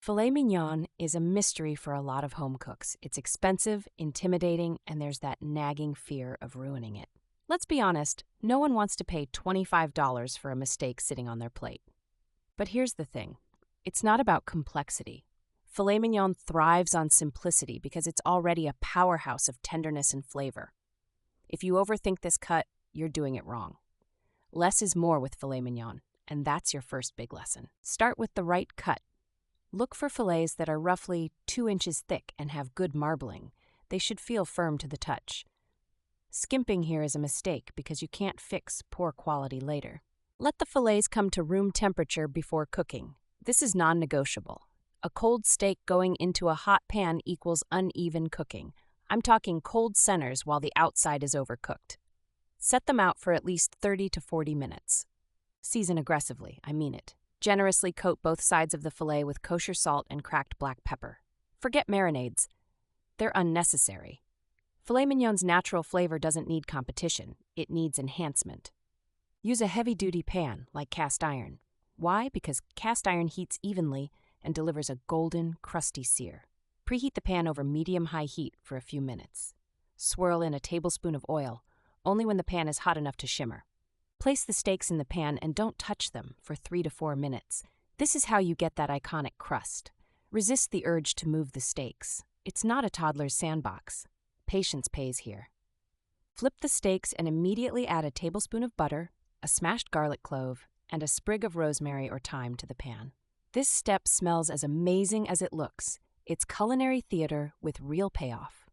Filet mignon is a mystery for a lot of home cooks. It's expensive, intimidating, and there's that nagging fear of ruining it. Let's be honest, no one wants to pay $25 for a mistake sitting on their plate. But here's the thing. It's not about complexity. Filet mignon thrives on simplicity because it's already a powerhouse of tenderness and flavor. If you overthink this cut, you're doing it wrong. Less is more with filet mignon, and that's your first big lesson. Start with the right cut. Look for fillets that are roughly 2 inches thick and have good marbling. They should feel firm to the touch. Skimping here is a mistake because you can't fix poor quality later. Let the fillets come to room temperature before cooking. This is non-negotiable. A cold steak going into a hot pan equals uneven cooking. I'm talking cold centers while the outside is overcooked. Set them out for at least 30 to 40 minutes. Season aggressively, I mean it. Generously coat both sides of the fillet with kosher salt and cracked black pepper. Forget marinades. They're unnecessary. Filet mignon's natural flavor doesn't need competition. It needs enhancement. Use a heavy-duty pan, like cast iron. Why? Because cast iron heats evenly and delivers a golden, crusty sear. Preheat the pan over medium-high heat for a few minutes. Swirl in a tablespoon of oil, only when the pan is hot enough to shimmer. Place the steaks in the pan and don't touch them for 3 to 4 minutes. This is how you get that iconic crust. Resist the urge to move the steaks. It's not a toddler's sandbox. Patience pays here. Flip the steaks and immediately add a tablespoon of butter, a smashed garlic clove, and a sprig of rosemary or thyme to the pan. This step smells as amazing as it looks. It's culinary theater with real payoff.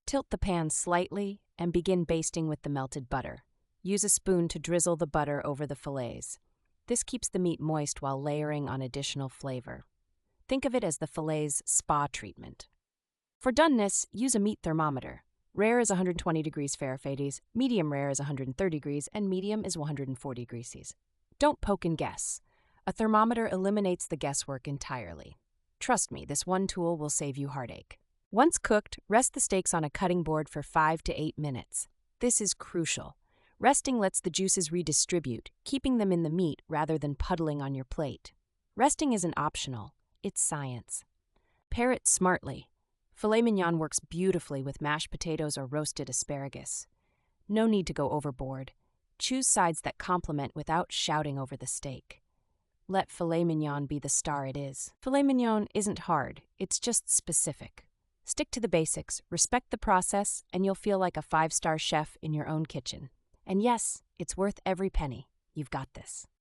Tilt the pan slightly and begin basting with the melted butter. Use a spoon to drizzle the butter over the fillets. This keeps the meat moist while layering on additional flavor. Think of it as the filet's spa treatment. For doneness, use a meat thermometer. Rare is 120 degrees Fahrenheit, medium rare is 130 degrees, and medium is 140 degrees Celsius. Don't poke and guess. A thermometer eliminates the guesswork entirely. Trust me, this one tool will save you heartache. Once cooked, rest the steaks on a cutting board for 5 to 8 minutes. This is crucial. Resting lets the juices redistribute, keeping them in the meat rather than puddling on your plate. Resting isn't optional, it's science. Pair it smartly. Filet mignon works beautifully with mashed potatoes or roasted asparagus. No need to go overboard. Choose sides that complement without shouting over the steak. Let filet mignon be the star it is. Filet mignon isn't hard, it's just specific. Stick to the basics, respect the process, and you'll feel like a 5-star chef in your own kitchen. And yes, it's worth every penny. You've got this.